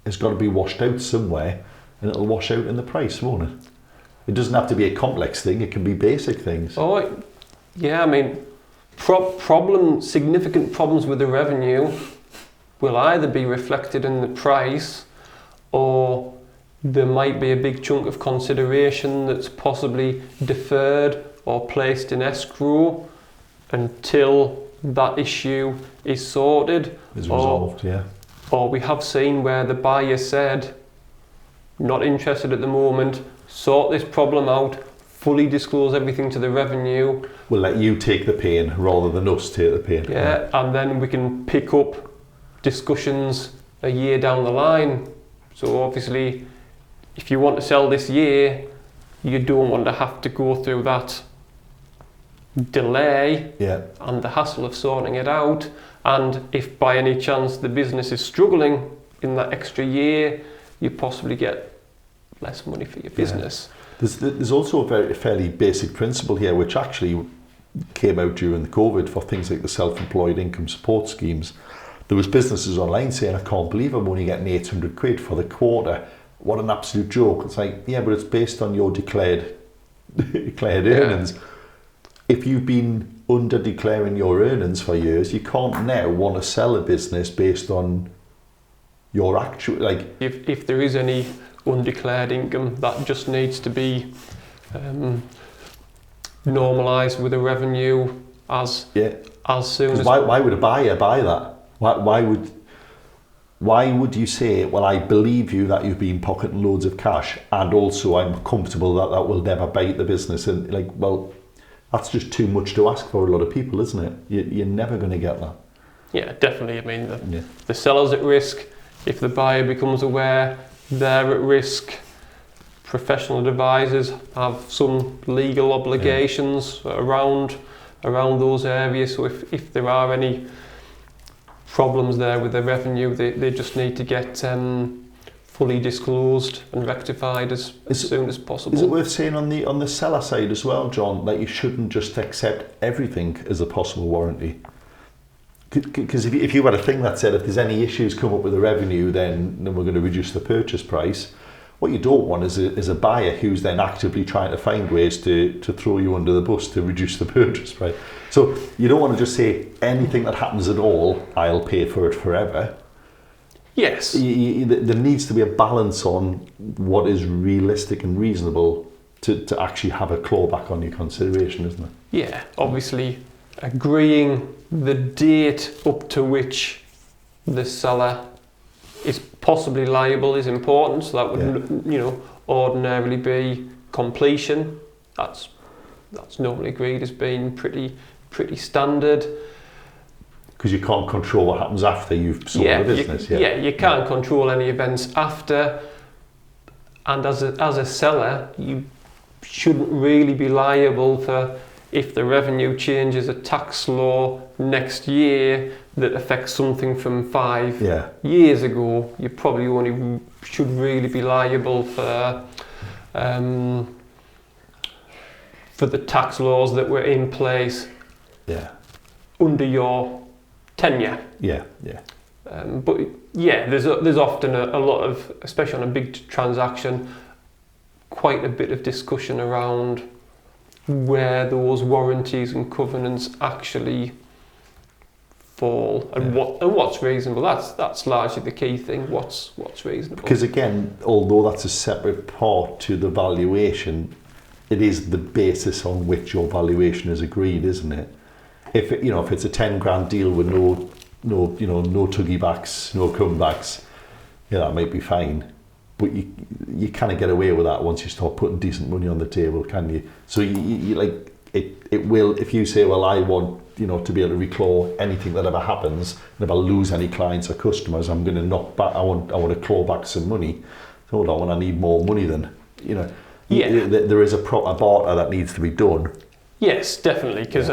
has got to be washed out somewhere, and it'll wash out in the price, won't it? It doesn't have to be a complex thing. It can be basic things. Oh, yeah. I mean, significant problems with the revenue will either be reflected in the price, or there might be a big chunk of consideration that's possibly deferred or placed in escrow until that issue is sorted. Is resolved, yeah. Or we have seen where the buyer said, not interested at the moment, sort this problem out, fully disclose everything to the revenue. We'll let you take the pain rather than us take the pain. Yeah, and then we can pick up discussions a year down the line. So obviously, if you want to sell this year, you don't want to have to go through that delay and the hassle of sorting it out. And if by any chance the business is struggling in that extra year, you possibly get less money for your business. There's also a fairly basic principle here, which actually came out during the COVID for things like the self-employed income support schemes. There was businesses online saying, I can't believe I'm only getting 800 quid for the quarter. What an absolute joke. It's like, yeah, but it's based on your declared earnings. If you've been under declaring your earnings for years, you can't now want to sell a business based on your actual, like... If there is any undeclared income, that just needs to be normalised with the revenue as soon as... Why would a buyer buy that? Why would you say, well, I believe you that you've been pocketing loads of cash, and also I'm comfortable that that will never bite the business? And like, well, that's just too much to ask for a lot of people, isn't it? You're never going to get that. Yeah, definitely. I mean, the seller's at risk. If the buyer becomes aware they're at risk, professional advisors have some legal obligations around those areas. So if there are any problems there with the revenue, they just need to get fully disclosed and rectified as soon as possible. Is it worth saying on the seller side as well, John, that you shouldn't just accept everything as a possible warranty? Because if you had a thing that said if there's any issues come up with the revenue, then we're going to reduce the purchase price. What you don't want is a buyer who's then actively trying to find ways to throw you under the bus to reduce the purchase price. So you don't want to just say anything that happens at all, I'll pay for it forever. Yes. There needs to be a balance on what is realistic and reasonable to actually have a clawback on your consideration, isn't it? Yeah, obviously agreeing the date up to which the seller is possibly liable is important. So that would, ordinarily be completion. That's normally agreed as being pretty standard. Because you can't control what happens after you've sold the business. You can't control any events after. And as a seller, you shouldn't really be liable for if the revenue changes a tax law next year that affects something from 5 years ago. You probably only should really be liable for the tax laws that were in place under your tenure. But there's often a lot of, especially on a big transaction, quite a bit of discussion around where those warranties and covenants actually fall and what's reasonable. That's largely the key thing. What's reasonable? Because again, although that's a separate part to the valuation, it is the basis on which your valuation is agreed, isn't it? If it's a 10 grand deal with no tuggy backs, no comebacks, that might be fine. But you kind of get away with that once you start putting decent money on the table, can you? So you like it will, if you say, well, I want to be able to reclaw anything that ever happens, and if I lose any clients or customers, I'm going to knock back. I want to claw back some money. Hold on, when I need more money, then there is a proper barter that needs to be done. Yes, definitely, because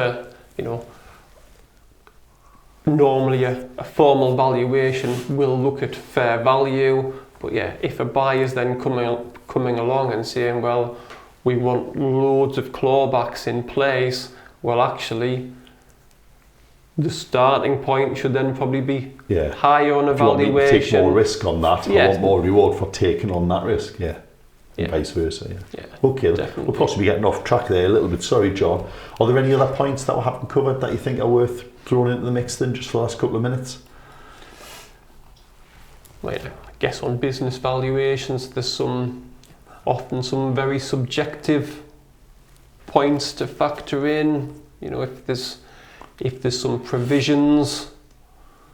normally a formal valuation will look at fair value. But if a buyer's then coming along and saying, well, we want loads of clawbacks in place, well, actually, the starting point should then probably be higher on a valuation. Want me to take more risk on that, I want more reward for taking on that risk, and vice versa. Okay, definitely. We're possibly getting off track there a little bit. Sorry, John. Are there any other points that we haven't covered that you think are worth throwing into the mix then, just for the last couple of minutes? Well, I guess on business valuations, there's often some very subjective points to factor in. If there's some provisions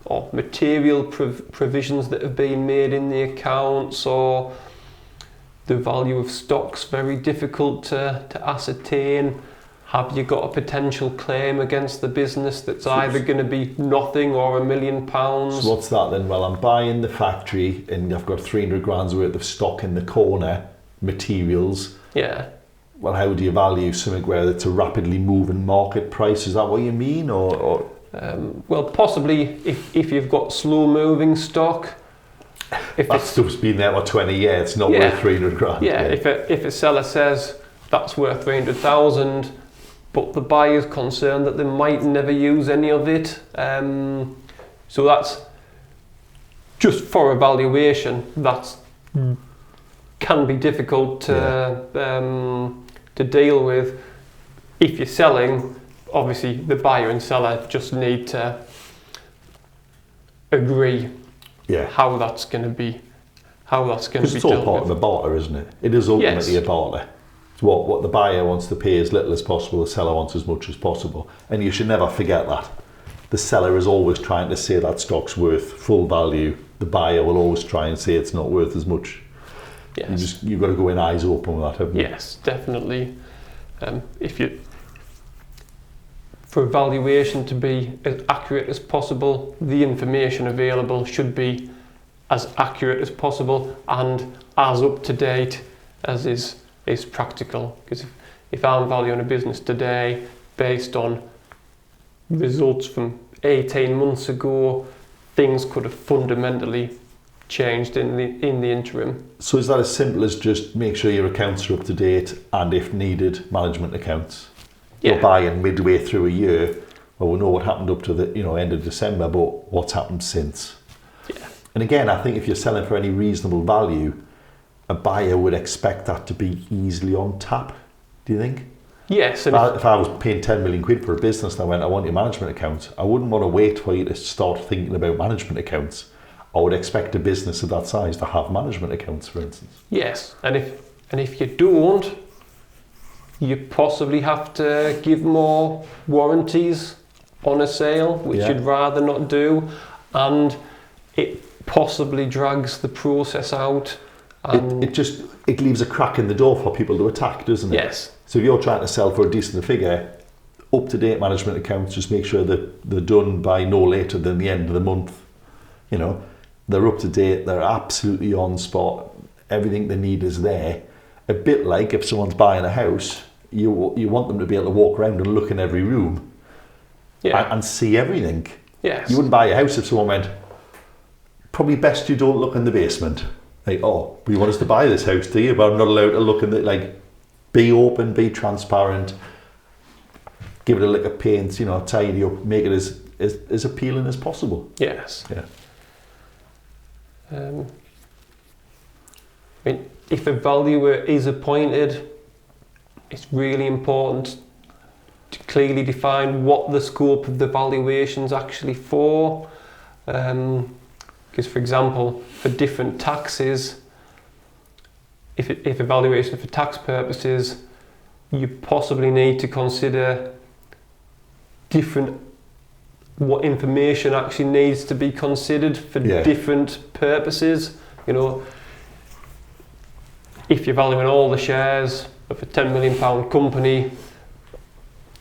or material provisions that have been made in the accounts, or the value of stock's very difficult to ascertain. Have you got a potential claim against the business that's either going to be nothing or £1 million? So what's that then? Well, I'm buying the factory and I've got 300 grand's worth of stock in the corner, materials. Well, how do you value something where it's a rapidly moving market price? Is that what you mean? Or well, possibly if you've got slow moving stock. If that stuff's been there for 20 years, it's not worth 300 grand. If a seller says that's worth 300,000, but the buyer's concerned that they might never use any of it. So that's just for a valuation. That can be difficult to deal with. If you're selling, obviously the buyer and seller just need to agree how that's going to be. Because it's all part of a barter, isn't it? It is ultimately a barter. It's what the buyer wants to pay as little as possible, the seller wants as much as possible. And you should never forget that. The seller is always trying to say that stock's worth full value. The buyer will always try and say it's not worth as much. You've got to go in eyes open with that, haven't you? Yes, definitely. For a valuation to be as accurate as possible, the information available should be as accurate as possible and as up to date as is practical. Because if I'm valuing a business today based on results from 18 months ago, things could have fundamentally changed in the interim. So is that as simple as just make sure your accounts are up to date and, if needed, management accounts? You're buying midway through a year, well, we know what happened up to the end of December, but what's happened since? Yeah. And again, I think if you're selling for any reasonable value, a buyer would expect that to be easily on tap. Do you think? Yes. If I was paying 10 million quid for a business and I went, I want your management accounts, I wouldn't want to wait for you to start thinking about management accounts. I would expect a business of that size to have management accounts, for instance. Yes, and if you don't, you possibly have to give more warranties on a sale, which you'd rather not do, and it possibly drags the process out. And it leaves a crack in the door for people to attack, doesn't it? Yes. So if you're trying to sell for a decent figure, up-to-date management accounts, just make sure that they're done by no later than the end of the month. They're up to date, they're absolutely on spot, everything they need is there. A bit like if someone's buying a house, you want them to be able to walk around and look in every room and see everything. Yes. You wouldn't buy a house if someone went, probably best you don't look in the basement. Like, oh, you want us to buy this house, do you? But I'm not allowed to look in the, like, be open, be transparent, give it a lick of paint, tidy up, make it as appealing as possible. Yes. Yeah. If a valuer is appointed, it's really important to clearly define what the scope of the valuation's actually for. Because, for example, for different taxes, if a valuation for tax purposes, you possibly need to consider what information actually needs to be considered for different purposes. If you're valuing all the shares of a £10 million company,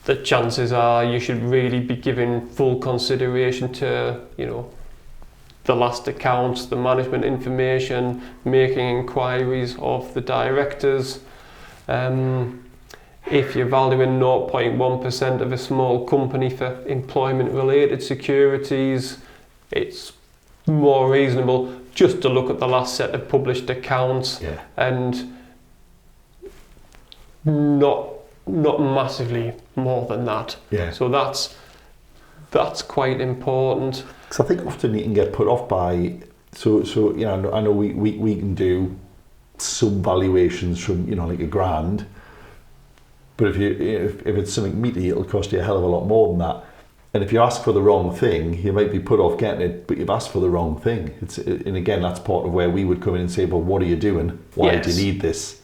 the chances are you should really be giving full consideration to, the last accounts, the management information, making inquiries of the directors. If you're valuing 0.1% of a small company for employment-related securities, it's more reasonable just to look at the last set of published accounts and not massively more than that. Yeah. So that's quite important. Because I think often you can get put off by I know we can do some valuations from like £1,000, but if it's something meaty, it'll cost you a hell of a lot more than that. And if you ask for the wrong thing, you might be put off getting it, but you've asked for the wrong thing. And again, that's part of where we would come in and say, well, what are you doing? Why do you need this?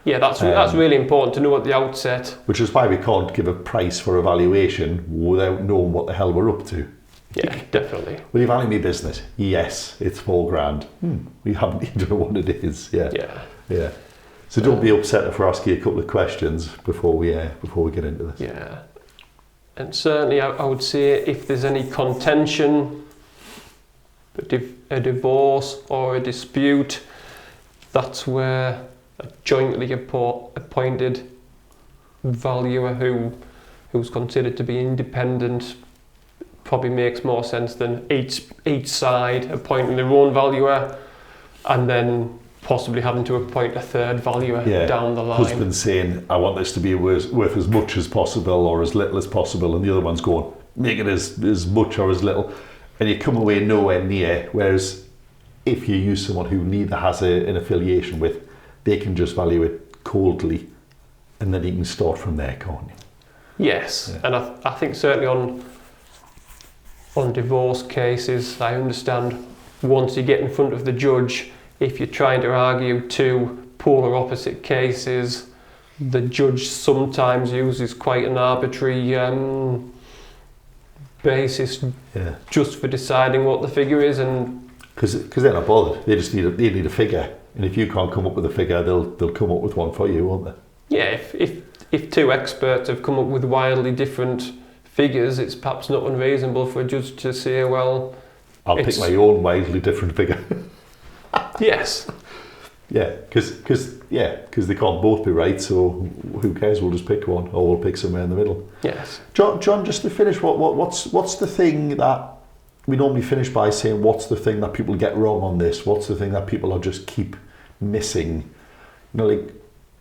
Yeah, that's really important to know at the outset. Which is why we can't give a price for a valuation without knowing what the hell we're up to. Yeah, definitely. Will you value me business? Yes, it's £4,000. We haven't even know what it is. Yeah. So don't be upset if we ask you a couple of questions before we get into this. Yeah. And certainly I would say if there's any contention, a divorce or a dispute, that's where a jointly appointed valuer who's considered to be independent probably makes more sense than each side appointing their own valuer and then possibly having to appoint a third valuer down the line. Husband saying, I want this to be worth as much as possible or as little as possible, and the other one's going, make it as much or as little, and you come away nowhere near. Whereas if you use someone who neither has an affiliation with, they can just value it coldly, and then you can start from there, can't you? Yes, and I think certainly on divorce cases, I understand once you get in front of the judge, if you're trying to argue two polar opposite cases, the judge sometimes uses quite an arbitrary basis just for deciding what the figure is, and because they're not bothered, they need a figure, and if you can't come up with a figure, they'll come up with one for you, won't they? Yeah, if two experts have come up with wildly different figures, it's perhaps not unreasonable for a judge to say, well, I'll pick my own wildly different figure. Yes. Yeah, because they can't both be right, so who cares? We'll just pick one, or we'll pick somewhere in the middle. Yes. John, just to finish, what's the thing that we normally finish by saying? What's the thing that people get wrong on this? What's the thing that people are just keep missing? Like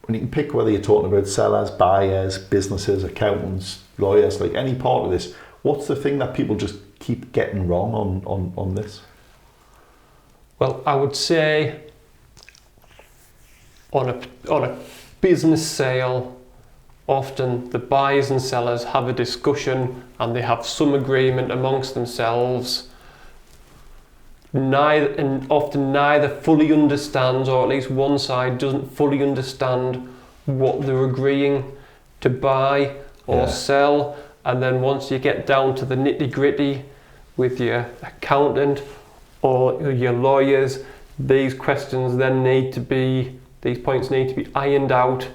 when you can pick whether you're talking about sellers, buyers, businesses, accountants, lawyers, like any part of this. What's the thing that people just keep getting wrong on this? Well, I would say on a business sale, often the buyers and sellers have a discussion and they have some agreement amongst themselves. Often neither fully understands, or at least one side doesn't fully understand what they're agreeing to buy or sell. And then once you get down to the nitty-gritty with your accountant or your lawyers, these points need to be ironed out,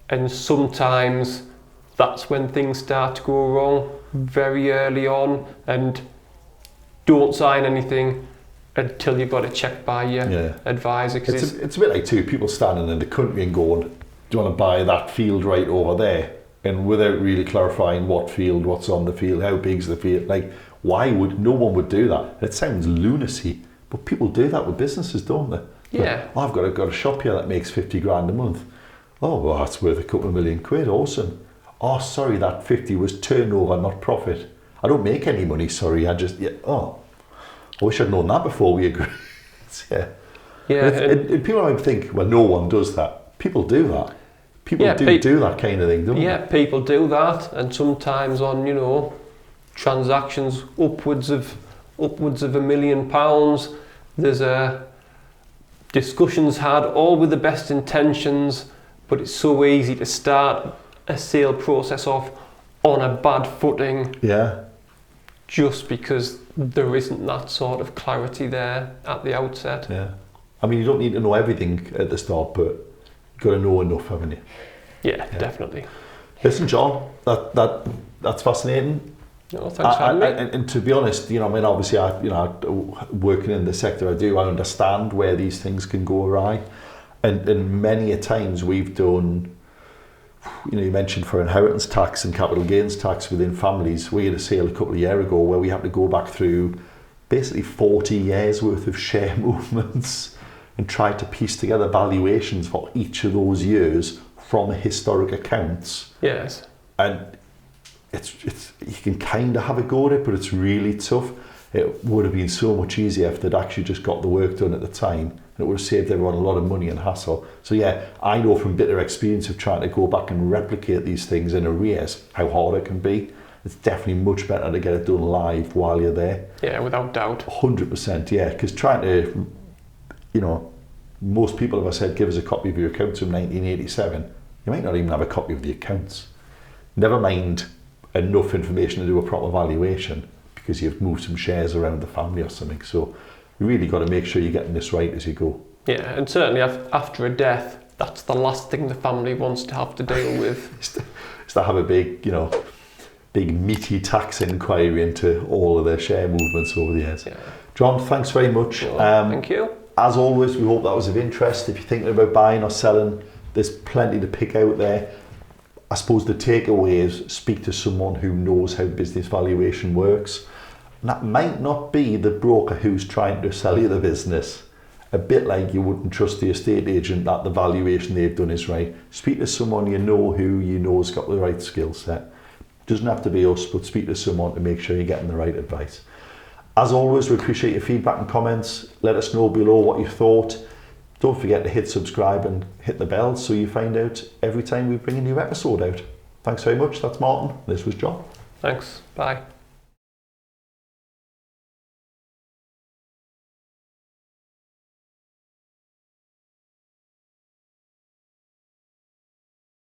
and sometimes that's when things start to go wrong very early on. And don't sign anything until you've got it checked by your advisor. It's a bit like people standing in the country and going, do you want to buy that field right over there? And without really clarifying what field, what's on the field, how big's the field, like no one would do that. It sounds lunacy, but people do that with businesses, don't they? Yeah. I've got a shop here that makes 50 grand a month. Oh, well, that's worth a couple of million quid. Awesome. Oh, sorry, that 50 was turnover, not profit. I don't make any money, sorry. I wish I'd known that before we agreed. And people might think, well, no one does that. People do that. People do that kind of thing, don't they? Yeah, people do that, and sometimes on, transactions upwards of £1 million, there's discussions had, all with the best intentions, but it's so easy to start a sale process off on a bad footing. Yeah. Just because there isn't that sort of clarity there at the outset. Yeah. I mean, you don't need to know everything at the start, but you've got to know enough, haven't you? Yeah, definitely. Listen, John, that's fascinating. No, thanks for having me. And to be honest, obviously, working in the sector I understand where these things can go awry. And many a times we've done, you mentioned for inheritance tax and capital gains tax within families. We had a sale a couple of years ago where we had to go back through basically 40 years worth of share movements and try to piece together valuations for each of those years from historic accounts. Yes. And it's you can kind of have a go at it, but it's really tough. It would have been so much easier if they'd actually just got the work done at the time, and it would have saved everyone a lot of money and hassle. So yeah, I know from bitter experience of trying to go back and replicate these things in arrears how hard it can be. It's definitely much better to get it done live while you're there. Yeah, without doubt. 100%, yeah, because trying to, most people have said, give us a copy of your accounts from 1987. You might not even have a copy of the accounts. Never mind enough information to do a proper valuation because you've moved some shares around the family or something. So you really got to make sure you're getting this right as you go. Yeah, and certainly after a death, that's the last thing the family wants to have to deal with. is to have a big, big meaty tax inquiry into all of their share movements over the years. Yeah. John, thanks very much. Sure. Thank you. As always, we hope that was of interest. If you're thinking about buying or selling, there's plenty to pick out there. I suppose the takeaway is speak to someone who knows how business valuation works. And that might not be the broker who's trying to sell you the business. A bit like you wouldn't trust the estate agent that the valuation they've done is right. Speak to someone who you know's got the right skill set. Doesn't have to be us, but speak to someone to make sure you're getting the right advice. As always, we appreciate your feedback and comments. Let us know below what you thought. Don't forget to hit subscribe and hit the bell so you find out every time we bring a new episode out. Thanks very much. That's Martin. This was John. Thanks. Bye.